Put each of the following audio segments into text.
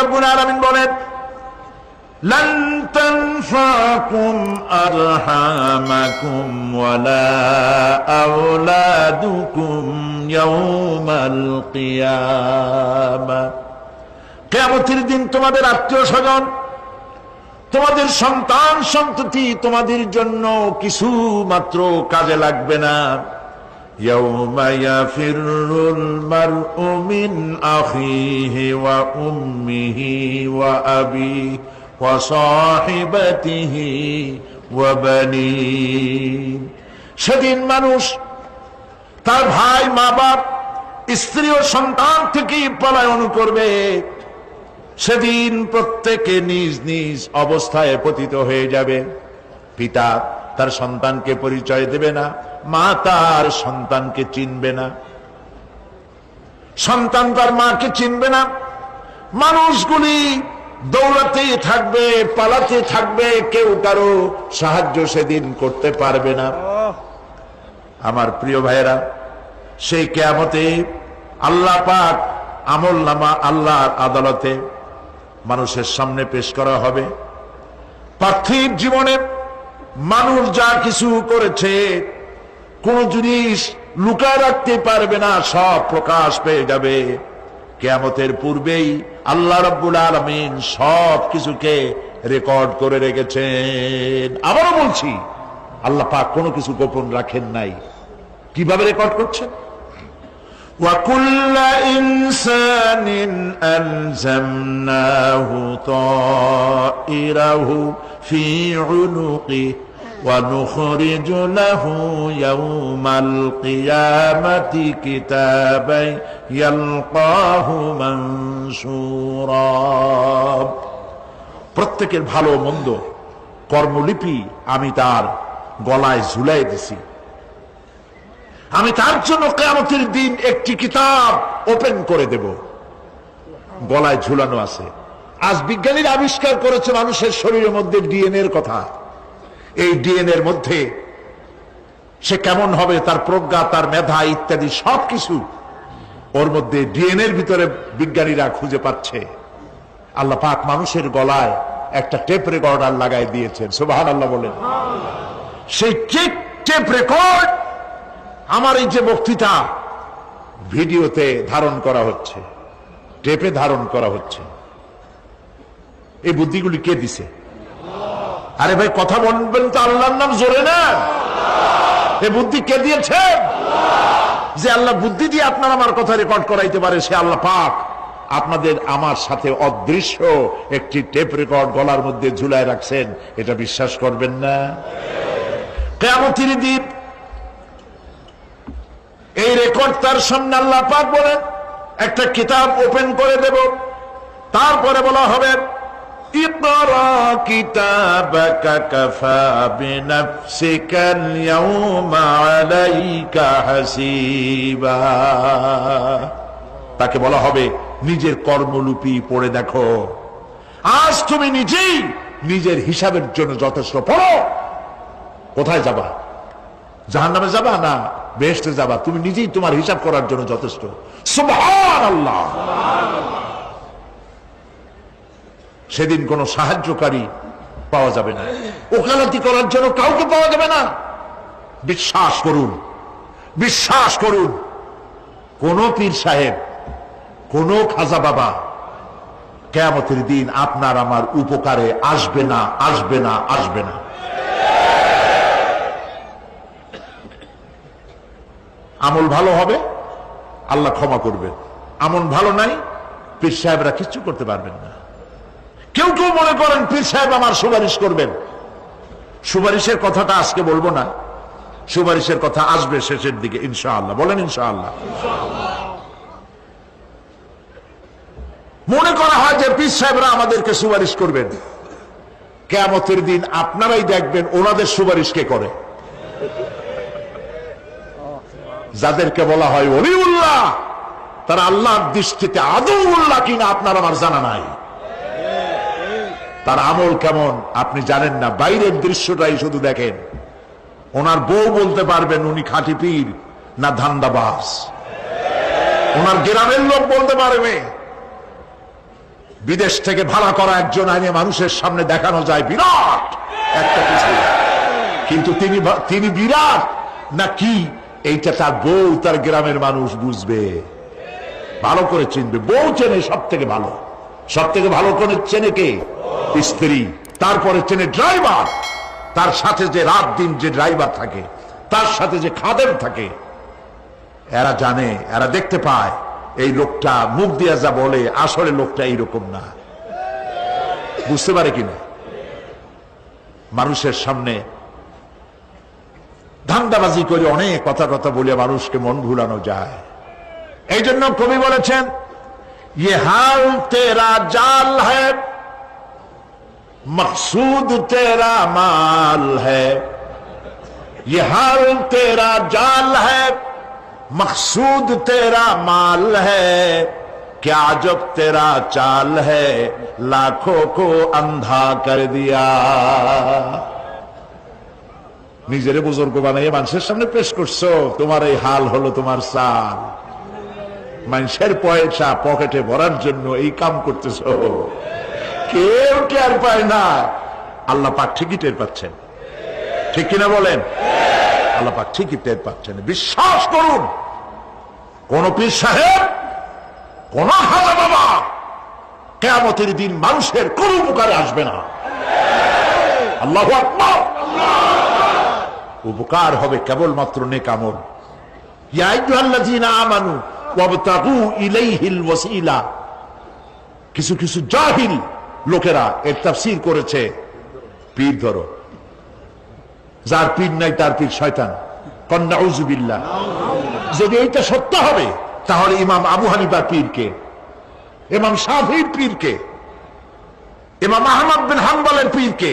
রাব্বুল আলামিন বলেন, লান তানফাকুম আরহামাকুম ওয়ালা আওলাদুকুম ইয়াউমাল কিয়ামা। কিয়ামতের দিন তোমাদের আত্মীয়-স্বজন, তোমাদের সন্তান সন্ততি তোমাদের জন্য কিছু মাত্র কাজে লাগবে না। ইয়াউমা ইয়াফিরুল মারউ মিন আখিহি ওয়া উম্মিহি ওয়া আবিহি ওয়া সাহিবাতিহি ওয়া বানিহি। সেদিন মানুষ তার ভাই, মা বাপ, স্ত্রী ও সন্তান থেকে পলায়ন করবে। সেদিন প্রত্যেকে নিজ নিজ অবস্থায় পতিত হয়ে যাবে। পিতা তার সন্তানকে পরিচয় দেবে না, মা তার সন্তানকে চিনবে না, সন্তান তার মাকে চিনবে না। মানুষগুলি দৌড়াতে থাকবে, পালাতে থাকবে, কেউ কারো সাহায্য সেদিন করতে পারবে না। আমার প্রিয় ভাইয়েরা, সেই কিয়ামতে আল্লাহ পাক আমলনামা আল্লাহর আদালতে মানুষের সামনে পেশ করা হবে। পার্থিব জীবনে মানুষ যা কিছু করেছে কোন জিনিস লুকায় রাখতে পারবে না, সব প্রকাশ পেয়ে যাবে। কিয়ামতের পূর্বেই আল্লাহ রাব্বুল আলামিন সব কিছুকে রেকর্ড করে রেখেছেন। আবারও বলছি, আল্লাহ পাক কোনো কিছু গোপন রাখেন নাই। কিভাবে রেকর্ড করছেন? وَكُلَّ إِنسَانٍ أَلْزَمْنَاهُ طَائِرَهُ فِي عُنُقِهِ وَنُخْرِجُ لَهُ يَوْمَ الْقِيَامَةِ كِتَابًا يَلْقَاهُ مَنشُورًا। প্রত্যেকের ভালো মন্দ কর্মলিপি আমি তার গলায় ঝুলাই দিছি। আমি তার জন্য কিয়ামতের দিন একটি কিতাব ওপেন করে দেব, গলায় ঝুলানো আছে। আজ বিজ্ঞানীরা আবিষ্কার করেছে মানুষের শরীরের মধ্যে ডিএনএ এর কথা। এই ডিএনএ এর মধ্যে সে কেমন হবে, তার প্রজ্ঞা, তার মেধা ইত্যাদি সবকিছু ওর মধ্যে ডিএনএ এর ভিতরে বিজ্ঞানীরা খুঁজে পাচ্ছে। আল্লাহ পাক মানুষের গলায় একটা টেপ রেকর্ডার লাগাই দিয়েছেন। সুবহানাল্লাহ বলেন। সেই টেপ রেকর্ড আমার এই যে বক্তৃতা ভিডিওতে ধারণ করা হচ্ছে, টেপে ধারণ করা হচ্ছে। এই বুদ্ধিগুলি কে দিছে? আরে ভাই, কথা বলবেন তো আল্লাহর নাম জোরে না। এই বুদ্ধি কে দিয়েছে? যে আল্লাহ বুদ্ধি দিয়ে আপনার আমার কথা রেকর্ড করাইতে পারে, সে আল্লাহ পাক আপনাদের আমার সাথে অদৃশ্য একটি টেপ রেকর্ড গলার মধ্যে ঝুলায় রাখছেন। এটা বিশ্বাস করবেন না? কিয়ামতের দিন এই রেকর্ড তার সামনে আল্লাহ পাক বলেন একটা কিতাব ওপেন করে দেব। তারপরে বলা হবে, ইকরা কিতাবাকা কাফা বিনাফসিকাল ইয়াউমা আলাইকা হাসিবা। তাকে বলা হবে, নিজের কর্মলিপি পড়ে দেখো, আজ তুমি নিজেই নিজের হিসাবের জন্য যথেষ্ট। পড়ো। কোথায় যাবা? জাহান্নামে যাবা না বেহেশতে যাবা? তুমি নিজেই তোমার হিসাব করার জন্য যথেষ্ট। সুবহানাল্লাহ। সেদিন কোনো সাহায্যকারী পাওয়া যাবে না, ওকালতি করার জন্য কাউকে পাওয়া যাবে না। বিশ্বাস করুন, বিশ্বাস করুন, কোন পীর সাহেব, কোন খাজা বাবা কিয়ামতের দিন আপনার আমার উপকারে আসবে না, আসবে না, আসবে না। আমল ভালো হবে, আল্লাহ ক্ষমা করবেন। আমল ভালো নাই, পীর সাহেবরা কিচ্ছু করতে পারবেন না। কেউ কেউ মনে করেন পীর সাহেব আমার সুপারিশ করবেন। সুপারিশের কথাটা আজকে বলবো না, সুপারিশের কথা আসবে শেষের দিকে ইনশাআল্লাহ। বলেন ইনশাআল্লাহ। মনে করা হয় যে পীর সাহেবরা আমাদেরকে সুপারিশ করবেন। কিয়ামতের দিন আপনারাই দেখবেন ওনাদের সুপারিশ কে করে। যাদেরকে বলা হয় ওলিউল্লাহ, তারা আল্লাহর দৃষ্টিতে আদৌল্লাহ কিনা আপনার আমার জানা নাই। তার আমল কেমন আপনি জানেন না, বাইরের দৃশ্যটাই শুধু দেখেন। ওনার বউ বলতে পারবেন উনি খাঁটি পীর না ধান্দাবাজ। ওনার গ্রামের লোক বলতে পারবে বিদেশ থেকে ভাড়া করা একজন আইনে মানুষের সামনে দেখানো যায় বিরাট একটা কিছু, কিন্তু তিনি বিরাট না কি এইটা তার বউ, তার গ্রামের মানুষ বুঝবে, ভালো করে চিনবে। বউ চেনে সব থেকে ভালো, সব থেকে ভালো করে চেনে কে? স্ত্রী। তারপরে চেনে ড্রাইভার, তার সাথে যে রাত দিন যে ড্রাইভার থাকে, তার সাথে যে খাদেম থাকে, এরা জানে, এরা দেখতে পায় এই লোকটা মুখ দিয়া যা বলে আসলে লোকটা এইরকম না। বুঝতে পারে কিনা? মানুষের সামনে ধান্দাবাজি করে অনেক কথা বলে মানুষকে মন ভুলানো যায়। এই জন্য কবি বলেছেন, ये हाल तेरा जाल है मकसूद तेरा माल है, ये हाल तेरा जाल है मकसूद तेरा माल है, क्या जब तेरा चाल है लाखों को अंधा कर दिया। নিজেরে বুজুর্গ বানাইয়ে মানুষের সামনে পেশ করছো, তোমার এই হাল হলো তোমার চাল। মানুষের পয়সা পকেটে ভরার জন্য এই কাম করতেছ, কেউ টের পায় না, আল্লাহ পাক ঠিকই টের পাচ্ছেন। ঠিক কিনা বলেন? আল্লাহ পাক ঠিকই টের পাচ্ছেন। বিশ্বাস করুন, কোন পীর সাহেব, কোন খাজা বাবা কিয়ামতের দিন মানুষের কোন উপকারে আসবে না। আল্লাহু আকবার। উপকার হবে কেবলমাত্র নেক আমল। ইয়া আইয়ুহাল্লাযীনা আমানু ওয়াবতাগু ইলাইহিল ওয়াসিলা। কিছু কিছু জাহিল লোকেরা এর তাফসীর করেছে, পীর ধরো, যার পীর নাই তার পীর শয়তান। নাউযু বিল্লাহ। যদি এইটা সত্য হবে তাহলে ইমাম আবু হানিফার পীরকে, ইমাম শাফিঈর পীরকে, ইমাম আহমদ বিন হাম্বলের পীরকে,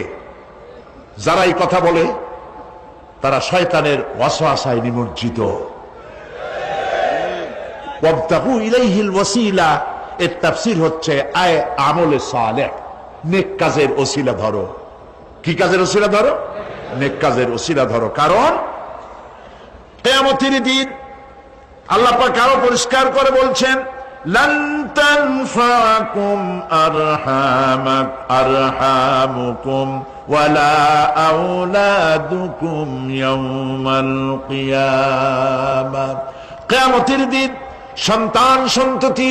যারা এই কথা বলে তারা শয়তানের ওয়াসওয়াসায় নিমজ্জিত। ওয়াবতাগু ইলাইহিল ওয়াসিলা এর তাফসীর হচ্ছে আয় আমলে সালেহ, নেক কাজের ওসিলা ধরো। কি কাজের ওসিলা ধরো? নেক কাজের ওসিলা ধরো। কারণ কিয়ামতের দিন আল্লাহ পাক আরো পরিষ্কার করে বলছেন, লান তানফাকুম আরহামুকুম ওয়ালা আওলাদুকুম ইয়াউমাল কিয়ামাহ। কিয়ামতের দিন সন্তান সন্ততি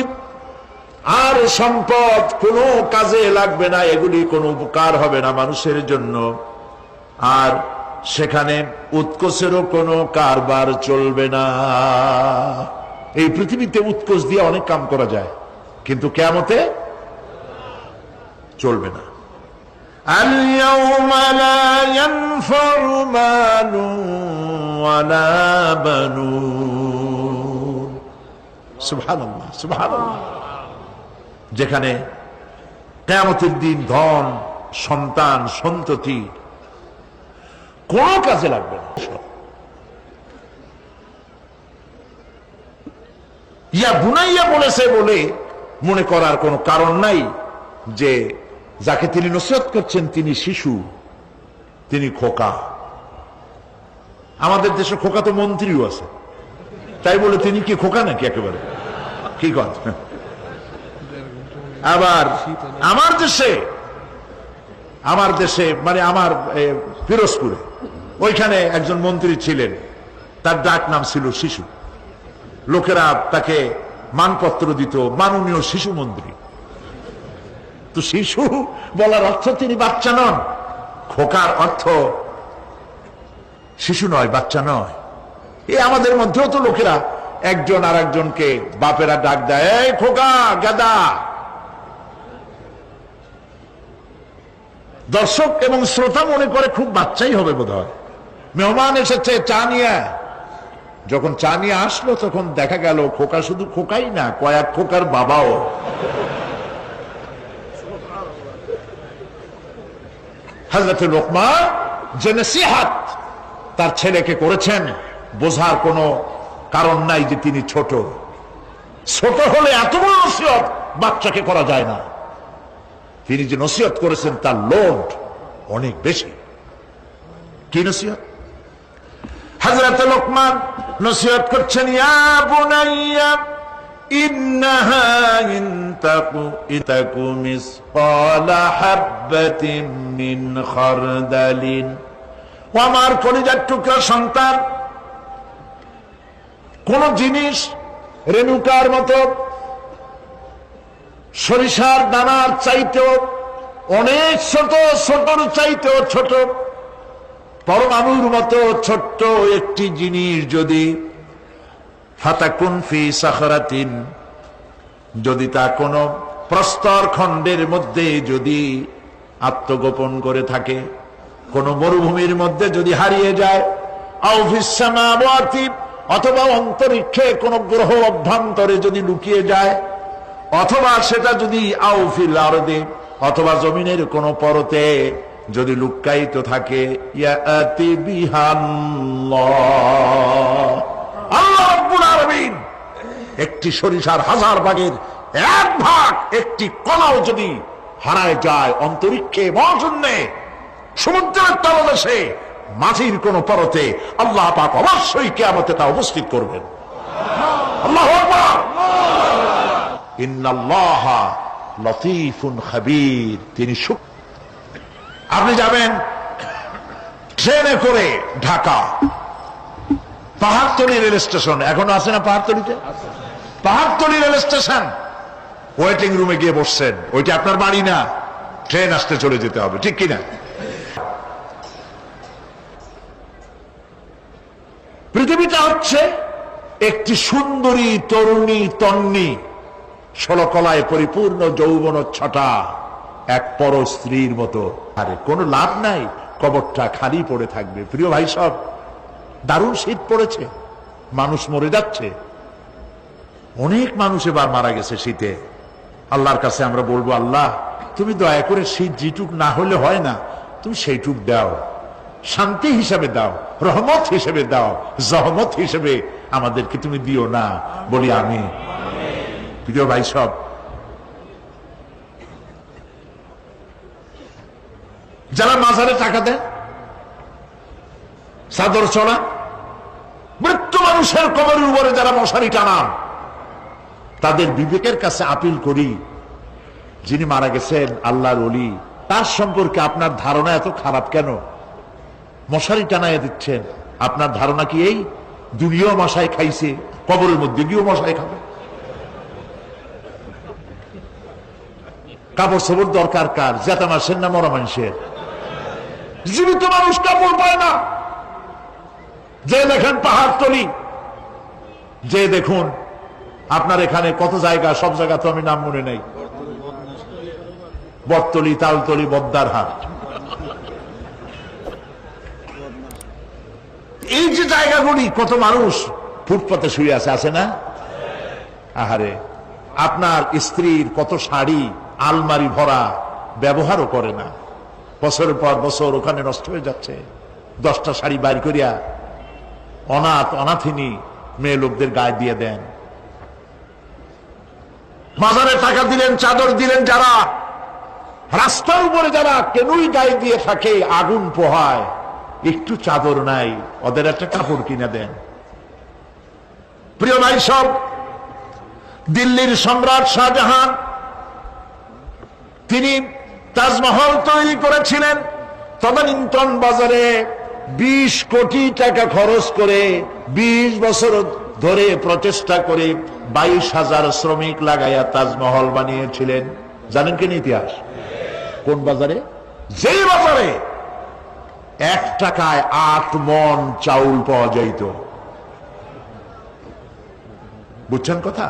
আর সম্পদ কোনো কাজে লাগবে না, এগুলি কোনো উপকার হবে না মানুষের জন্য। আর সেখানে উৎকোচেরও কোনো কারবার চলবে না। এই পৃথিবীতে উৎকোচ দিয়ে অনেক কাম করা যায়, কিন্তু কিয়ামতে চলবে না। আল ইয়াউমা লা ইয়ানফাউ মালুন ওয়ালা বানুন। সুবহানাল্লাহ, সুবহানাল্লাহ। যেখানে কিয়ামতের দিন ধন, সন্তান, সন্ততি কোন কাজে লাগবে না। ইয়া বুনাইয়া বলেছে বলে মনে করার কোনো কারণ নাই যে যাকে তিনি নসিহত করছেন তিনি শিশু, তিনি খোকা। আমাদের দেশে খোকা তো মন্ত্রীও আছে, তাই বলে তিনি কি খোকা নাকি? একেবারে কি কথা। আবার আমার দেশে মানে আমার পিরোজপুরে ওইখানে একজন মন্ত্রী ছিলেন, তার ডাক নাম ছিল শিশু। লোকেরা তাকে মানপত্র দিত মাননীয় শিশু মন্ত্রী। তো শিশু বলার অর্থ তিনি বাচ্চা নন, খোকার অর্থ শিশু নয়, বাচ্চা নয়। এই আমাদের মধ্যেও তো লোকেরা একজন আর একজনকে বাপেরা ডাক দেয়, এই খোকা, গাদা। দর্শক এবং শ্রোতা মনে করে খুব বাচ্চাই হবে বোধ হয়। মেহমান এসেছে চা নিয়ে, যখন চা নিয়ে আসলো তখন দেখা গেল খোকা শুধু খোকাই না, কয়েক খোকার বাবাও। হযরত লোকমান যে নসিহত তার ছেলেকে করেছেন, বোঝার কোনো কারণ নাই যে তিনি ছোট। ছোট হলে এত বড় নসিহত বাচ্চাকে করা যায় না। তিনি যে নসিহত করেছেন তার লোড অনেক বেশি। কি নসিহত? হযরত লোকমান নসিহত করছেন, ইয়া বুনাইয়া ইন্নাহা ইনতাকু মিসকালা হাববাতিন মিন খারদালিন। ও আমার কলিজার টুকরা সন্তান, কোন জিনিস রেণুকার মতো, সরিষার দানার চাইতেও অনেক ছোট, ছোটর চাইতেও ছোট, পরমাণুর মতো ছোট্ট একটি জিনিস যদি ফাতাকুন ফি সাখরাতিন, যদি তা কোন প্রস্তর খণ্ডের মধ্যে যদি আত্মগোপন করে থাকে, কোন মরুভূমির মধ্যে যদি হারিয়ে যায়, আও ফিস সামাওয়াতি, অথবা অন্তরিক্ষে কোন গ্রহ অভ্যন্তরে যদি লুকিয়ে যায়, অথবা সেটা যদি আও ফিল আরদি, অথবা জমিনের কোন পরতে যদি লুক্কায়িত থাকে, ইয়াতি বিহাল্লাহ, আল্লাহ রাব্বুল আলামিন একটি সরিষার 1000 ভাগের 1 ভাগ, একটি কণাও যদি হারায় যায় অন্তরিক্ষে, মহাশূন্যে, সমুদ্রের তলদেশে, মাটির কোন পরতে, আল্লাহ পাক অবশ্যই কিয়ামতে তা উপস্থিত করবেন। আল্লাহু আকবার। ইন্নাল্লাহা লতীফুন খাবীর, তিনি আপনি যাবেন ট্রেনে করে ঢাকা, পাহাড়তলী রেল স্টেশন, এখনো আছে না পাহাড়তলীতে? পাহাড়তলী রেল স্টেশন, ওয়েটিং রুমে গিয়ে বসছেন, ওইটা আপনার বাড়ি না, ট্রেন আসতে চলে যেতে হবে, ঠিক কিনা? পৃথিবীটা হচ্ছে একটি সুন্দরী তরুণী তন্নি, 16 কলায় পরিপূর্ণ যৌবন ছটা এক পর স্ত্রীর মতো। আরে কোনো লাভ নাই, কবরটা খালি পড়ে থাকবে। প্রিয় ভাই সব, দারুণ শীত পড়েছে, মানুষ মরে যাচ্ছে, অনেক মানুষ এবার মারা গেছে শীতে। আল্লাহর কাছে আমরা বলবো, আল্লাহ তুমি দয়া করে শীত যেটুক না হলে হয় না, তুমি সেইটুক দাও, শান্তি হিসাবে দাও, রহমত হিসেবে দাও, জহমত হিসেবে আমাদেরকে তুমি দিও না, বলি আমি। প্রিয় ভাই সব, যারা মাজারে টাকা দেন, চাদর চড়া, মৃত্যু মানুষের কবরের উপরে যারা মশারি টানান, তাদের বিবেকের কাছে আপিল করি, যিনি মারা গেছেন আল্লাহর ওলি, তার সম্পর্কে আপনার ধারণা এত খারাপ কেন? মশারি টানায় দিচ্ছেন, আপনার ধারণা কি এই দুনিয়াও মশাই খাইছে, কবরের মধ্যে গিয়েও মশাই খাবে? কাপড় সবর দরকার কার? জেতা মাসের না মরা মানুষের? জীবিত মানুষ কাপড় পায় না। যে দেখেন পাহাড়তলী, যে দেখুন আপনার এখানে কত জায়গা, সব জায়গা তো আমি নাম মনে নেই, বটতলী, তালতলী, বদ্দার হাট, এই যে জায়গাগুলি, কত মানুষ ফুটপাতে শুয়ে আছে, আছে না? আহারে, আপনার স্ত্রীর কত শাড়ি আলমারি ভরা, ব্যবহারও করে না, বছরের পর বছর ওখানে নষ্ট হয়ে যাচ্ছে। 10টা শাড়ি বাইর করিয়া অনাথ অনাথিনী মেয়ে লোকদের গায়ে দিয়ে দেন। বাজারে টাকা দিলেন, চাদর দিলেন, যারা রাস্তার উপরে যারা কেনই গায়ে দিয়ে থাকে, আগুন পোহায়, একটু চাদর নাই, ওদের একটা কাপড় কিনে দেন। প্রিয় ভাই সব, দিল্লির সম্রাট শাহজাহান, তিনি তাজমহল তৈরি করেছিলেন তদানীন্তন বাজারে 20 কোটি টাকা খরচ করে, 20 বছর ধরে প্রচেষ্টা করে 22,000 শ্রমিক লাগাইয়া তাজমহল বানিয়েছিলেন। জানেন কিনা ইতিহাস? কোন বাজারে? যেই বাজারে 1 টাকায় 8 মণ চাউল পাওয়া যাইত। বুঝছেন কথা?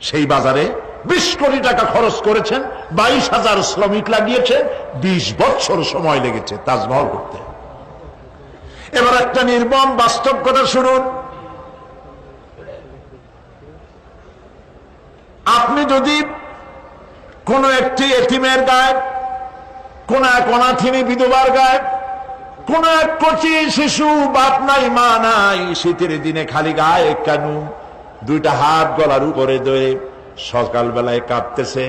সেই বাজারে 20 কোটি টাকা খরচ করেছেন, 22,000 শ্রমিক লাগিয়েছেন, 20 বছর সময় লেগেছে তাজমহল করতে। এবার একটা নির্মম বাস্তব কথা শুনুন। আপনি যদি কোন একটি এতিমের গায়ে, কোন এক অনাথিনী বিধবার গায়ে, কোন এক কচি শিশু, বাপ নাই মা নাই, শীতের দিনে খালি গায়ে কানু, 2টা হাত গলার উপরে ধরে সকালবেলায় কাঁদতেছে,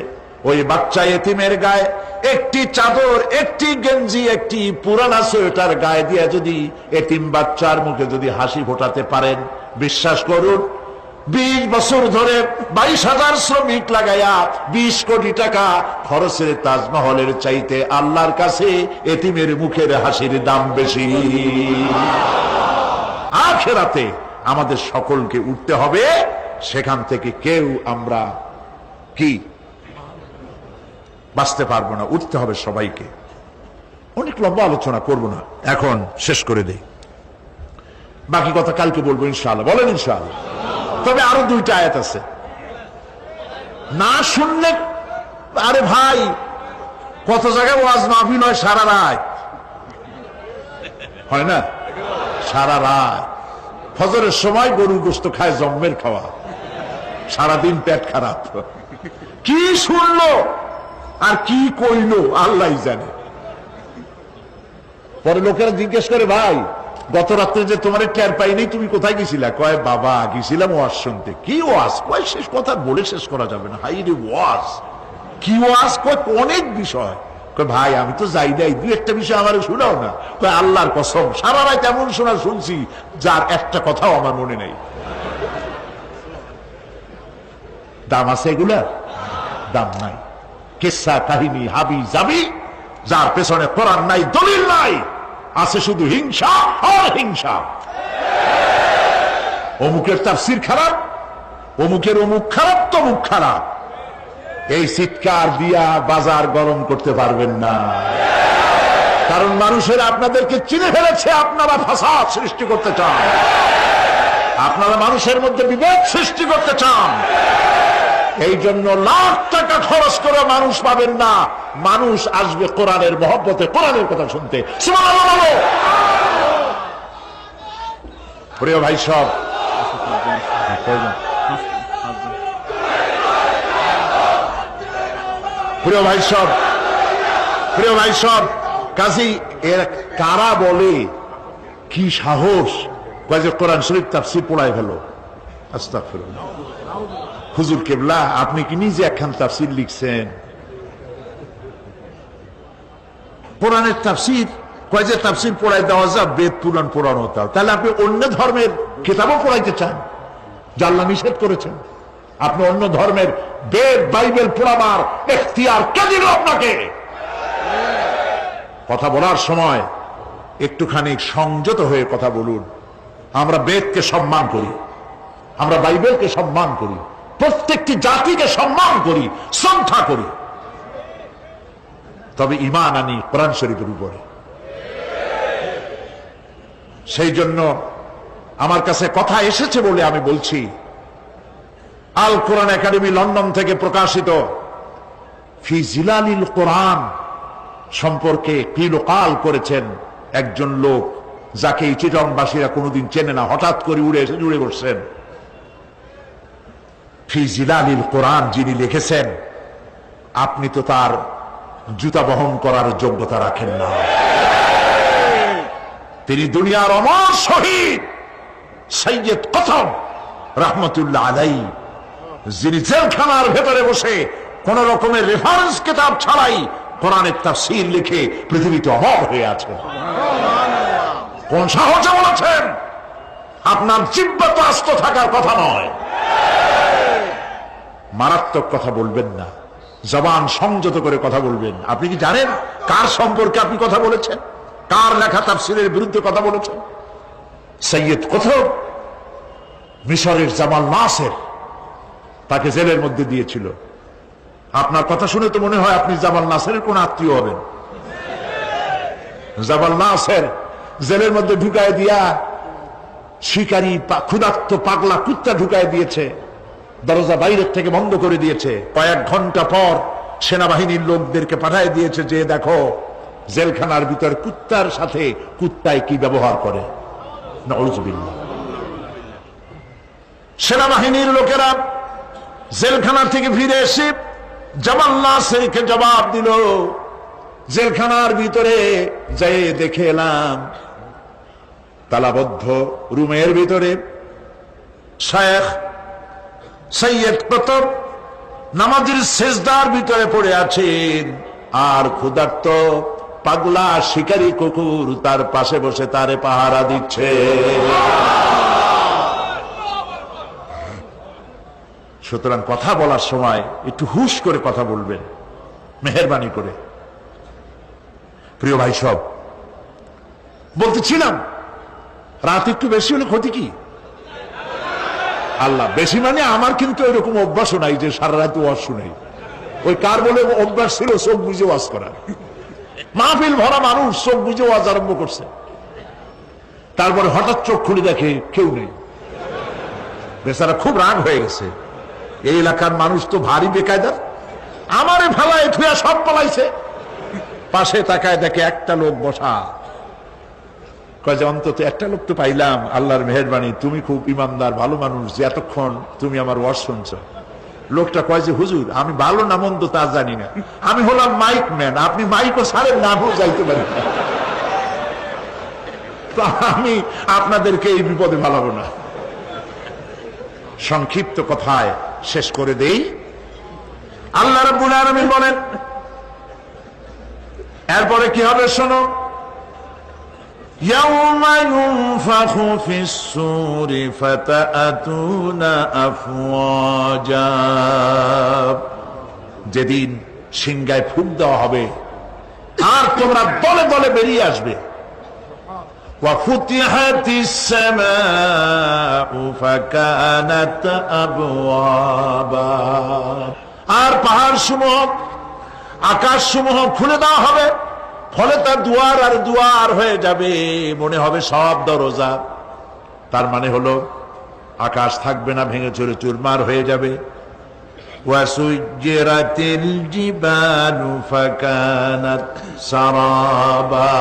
ওই বাচ্চা এতিমের গায়ে একটি চাদর, একটি গেঞ্জি, একটি পুরানা সোয়েটার গায়ে দিয়ে যদি এতিম বাচ্চার মুখে যদি হাসি ফোটাতে পারেন, বিশ্বাস করুন 20 বছর ধরে 22,000 শ্রমিক লাগাইয়া 20 কোটি টাকা খরচের তাজমহলের চাইতে আল্লাহর কাছে এতিমের মুখের হাসির দাম বেশি। আখিরাতে আমাদের সকলকে উঠতে হবে, সেখান থেকে কেউ আমরা কি বাঁচতে পারবো না, উঠতে হবে সবাইকে। অনেক লম্বা আলোচনা করব না, এখন শেষ করে দেই, বাকি কথা কালকে বলবো ইনশাআল্লাহ। বলেন ইনশাআল্লাহ। তবে আরো 2টা আয়াত আছে, না শুনলে আরে ভাই কত জায়গায় ওয়াজ মাহফিল হয় সারা রাত, হয় না? সারা রাত ফজরের সময় গরুর গোশত খায়, জম্মের খাওয়া, সারাদিন পেট খারাপ, কি শুনলো আর কি কইলো আল্লাহ জানে। পরে লোকেরা জিজ্ঞেস করে, ভাই গত রাত্রে যে তোমার টের পাইনি, তুমি কোথায় গেছিলা? কয় বাবা গেছিলাম ওয়াজ শুনতে। কি ওয়াজ? কয় শেষ কথা বলে শেষ করা যাবে না। হাই রে ওয়াজ, কি ওয়াজ? কয় অনেক বিষয়। কয় ভাই আমি তো যাই নাই, 2-1টা বিষয় আমার শোনাও না। কয় আল্লাহর কসম সারা রাত এমন শোনা শুনছি যার একটা কথাও আমার মনে নেই। দাম আছে এগুলা? দাম নাই। কিসসা কাহিনী হাবি যাবি, যার পেছনে কোরআন নাই, দলিল নাই, আছে শুধু হিংসা আর হিংসা। অমুকের তাফসীর খারাপ, অমুকের অমুক খারাপ, তমুক খারাপ, এই চিৎকার দিয়া বাজার গরম করতে পারবেন না। কারণ মানুষের আপনাদেরকে চিনে ফেলেছে, আপনারা ফাসাদ সৃষ্টি করতে চান, আপনারা মানুষের মধ্যে বিভেদ সৃষ্টি করতে চান। এই জন্য লাখ টাকা খরচ করে মানুষ পাবেন না, মানুষ আসবে কোরআনের মহব্বতে, কোরআনের কথা শুনতে। সুবহানাল্লাহ। প্রিয় ভাই সব, প্রিয় ভাই সব, প্রিয় ভাই সব, কাজী এর কারা বলে কি সাহস, কয় যে কোরআন শরীফ তাফসীর পড়ায় ফেলো। আস্তাগফিরুল্লাহ। হুজুর কেবলা আপনি কি নিজে একখান তাফসীর লিখছেন? কোরআনের তাফসীর, কয় যে তাফসীর পড়াই দেওয়া যায়, বেদ পুরাণ পড়ানো হতো। তাহলে আপনি অন্য ধর্মের কিতাবও পড়াইতে চান, যা আল্লাহ নিষেধ করেছেন? আপনি অন্য ধর্মের বেদ বাইবেল পড়াবার এখতিয়ার কে দিল আপনাকে? কথা বলার সময় একটুখানি সংযত হয়ে কথা বলুন। আমরা বেদকে সম্মান করি, আমরা বাইবেলকে সম্মান করি, প্রত্যেকটি জাতিকে সম্মান করি, শ্রদ্ধা করি, তবে ঈমান আনি কোরআন শরীফের উপরে। সেই জন্য আমার কাছে কথা এসেছে বলে আমি বলছি, আল কোরআন একাডেমি লন্ডন থেকে প্রকাশিত ফি জিলালিল কোরআন সম্পর্কে কিলোকাল করেছেন একজন লোক, যাকে এই চিটংবাসীরা কোনোদিন চেনে না, হঠাৎ করে উড়ে এসে জুড়ে বসছেন। ফি জিলালিল কোরআন যিনি লিখেছেন, আপনি তো তার জুতা বহন করার যোগ্যতা রাখেন না। তিনি দুনিয়ার অমর শহীদ সৈয়দ কতব রহমতুল্লাহ আলাইহি, যিনি জেলখানার ভেতরে বসে কোন রকমের রেফারেন্স কিতাব ছাড়াই কোরআনের তাফসীর লিখে পৃথিবীতে অমর হয়ে আছেন। কোন সাহসে বলেছেন? আপনার জিহ্বা তো আস্ত থাকার কথা নয়। মারাত্মক কথা বলবেন না, জবান সংযত করে কথা বলবেন। আপনি কি জানেন কার সম্পর্কে আপনি কথা বলেছেন? কার লেখা তাফসীরের বিরুদ্ধে কথা বলেছেন? সৈয়দ কতব, মিশরের জামাল নাসের তাকে জেলের মধ্যে দিয়েছিল। আপনার কথা শুনে তো মনে হয় আপনি জামাল নাসেরের কোন আত্মীয় হবেন। জামাল নাসের জেলের মধ্যে ঢুকায় দিয়া শিকারী ক্ষুধার্ত পাগলা কুত্তা ঢুকায় দিয়েছে, দরজা বাইরের থেকে বন্ধ করে দিয়েছে। কয়েক ঘন্টা পর সেনাবাহিনীর লোকদেরকে পাঠিয়ে দিয়েছে যে দেখো জেলখানার ভিতর কুত্তার সাথে কুত্তায় কি ব্যবহার করে। নাউযুবিল্লাহ। সেনাবাহিনীর লোকেরা জেলখানা থেকে ফিরে এসে জামাল নাসেরকে জবাব দিল, জেলখানার ভিতরে যেয়ে দেখে এলাম তালাবদ্ধ রুমের ভিতরে শেখ সৈয়দ কতব নামাজের সেজদার ভিতরে পড়ে আছেন, আর ক্ষুধার্ত পাগলা শিকারী কুকুর তার পাশে বসে তারে পাহারা দিচ্ছে। সুতরাং কথা বলার সময় একটু হুশ করে কথা বলবেন, মেহেরবানি করে। প্রিয় ভাই সব, বলতেছিলাম রাত একটু বেশি হলে ক্ষতি কি? আল্লাহ বেশি মানে আমার কিন্তু এরকম অভ্যাসও নাই যে সারা রাত ওয়াজ শুনাই। ওই কার বলে অভ্যাস ছিল চোখ বুঝে ওয়াজ করার। মাহফিল ভরা মানুষ চোখ বুঝে ওয়াজ আরম্ভ করছে, তারপরে হঠাৎ চোখ খুলে দেখে কেউ নেই। বেচারা খুব রাগ হয়ে গেছে, এই এলাকার মানুষ তো ভারী বেকায়দার, আমারে ফেলায় থুয়া সব পালাইছে। পাশে তাকায় দেখে একটা লোক বসা, কয় যে অন্তত একটা লোক তো পাইলাম, আল্লাহর মেহেরবানি, তুমি খুব ইমানদার ভালো মানুষ যে এতক্ষণ তুমি আমার ওয়াজ শুনছ। লোকটা কয় যে হুজুর আমি ভালো না মন্দ তা জানি না, আমি হলাম মাইক ম্যান, আপনি মাইকও ছাড়েন না, আমিও যাইতে পারি না, তো আমি আপনাদেরকে এই বিপদে ফেলাবো না। সংক্ষিপ্ত কথায় শেষ করে দেই, আল্লাহ রাব্বুল আলামিন বলেন এরপরে কি হবে শোনো, ইয়াউমা ইউনফাখু ফিস-সূরি ফাতাআতুনা আফওয়াজা, যেদিন সিংহায় ফুঁক দেওয়া হবে আর তোমরা দলে দলে বেরিয়ে আসবে। ওয়া ফুতিহাতিস সামাউ ফাকানাত আবওয়াবা, আর পাহাড় সমূহ আকাশ সমূহ খুলে দেওয়া হবে, ফলে তার দুয়ার আর দুয়ার হয়ে যাবে, মনে হবে সব দরজা। তার মানে হলো আকাশ থাকবে না, ভেঙে চুরে চুরমার হয়ে যাবে। ওয়াসুজ্জিরাতিল জিবালু ফাকানাত সারাবা,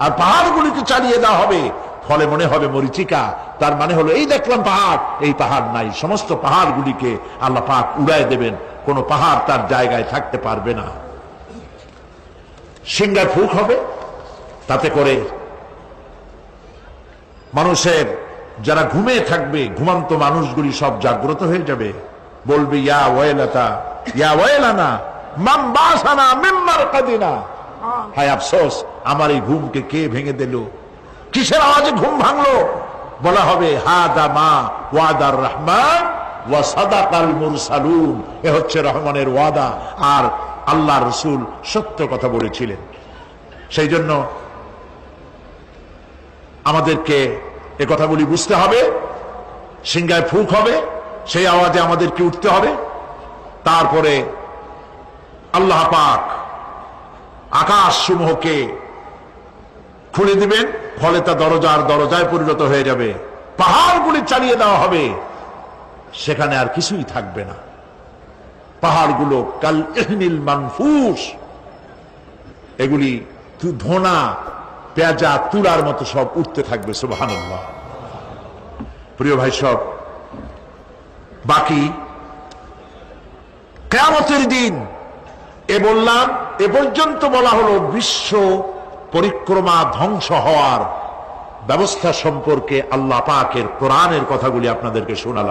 আর পাহাড়গুলিকে চালিয়ে দেওয়া হবে, ফলে মনে হবে মরিচিকা। তার মানে হলো এই দেখলাম পাহাড়, এই পাহাড় নাই, সমস্ত পাহাড়গুলিকে আল্লাহ পাক উড়ায় দেবেন, কোন পাহাড় তার জায়গায় থাকতে পারবে না। সিংহায় ফুঁক হবে, তাতে করে মানুষের যারা ঘুমিয়ে থাকবে, ঘুমান্ত মানুষগুলি সব জাগ্রত হয়ে যাবে, বলবে ইয়া ওয়াইলাতা ইয়া ওয়াইলানা মান বাসানা মিন মারকাদিনা, হায় আফসোস আমার এই ঘুমকে কে ভেঙে দিল, কিসের আওয়াজে ঘুম ভাঙলো? বলা হবে হাদা মা ওয়াদার রহমান ওয়া সাদাকাল মুরসালুন, এ হচ্ছে রহমানের ওয়াদা আর আল্লাহ রসুল সত্য কথা বলেছিলেন। সেই জন্য আমাদেরকে এ কথাগুলি বুঝতে হবে, সিংহায় ফুঁক হবে, সেই আওয়াজে আমাদেরকে উঠতে হবে। তারপরে আল্লাহ পাক আকাশ সমূহকে খুলে দিবেন, ফলে তা দরজার দরজায় পরিণত হয়ে যাবে, পাহাড়গুলি চালিয়ে দেওয়া হবে, সেখানে আর কিছুই থাকবে না। পাহাড়গুলো কাল ইহনিল মানফুস, এগুলি ধোনা পেঁজা তুলার মতো সব উঠতে থাকবে। সুবহানাল্লাহ। প্রিয় ভাই সব, বাকি কিয়ামতের দিন এ বললাম, এ পর্যন্ত বলা হলো বিশ্ব পরিক্রমা ধ্বংস হওয়ার ব্যবস্থা সম্পর্কে আল্লাহ পাকের কোরআনের কথাগুলি আপনাদেরকে শোনালাম।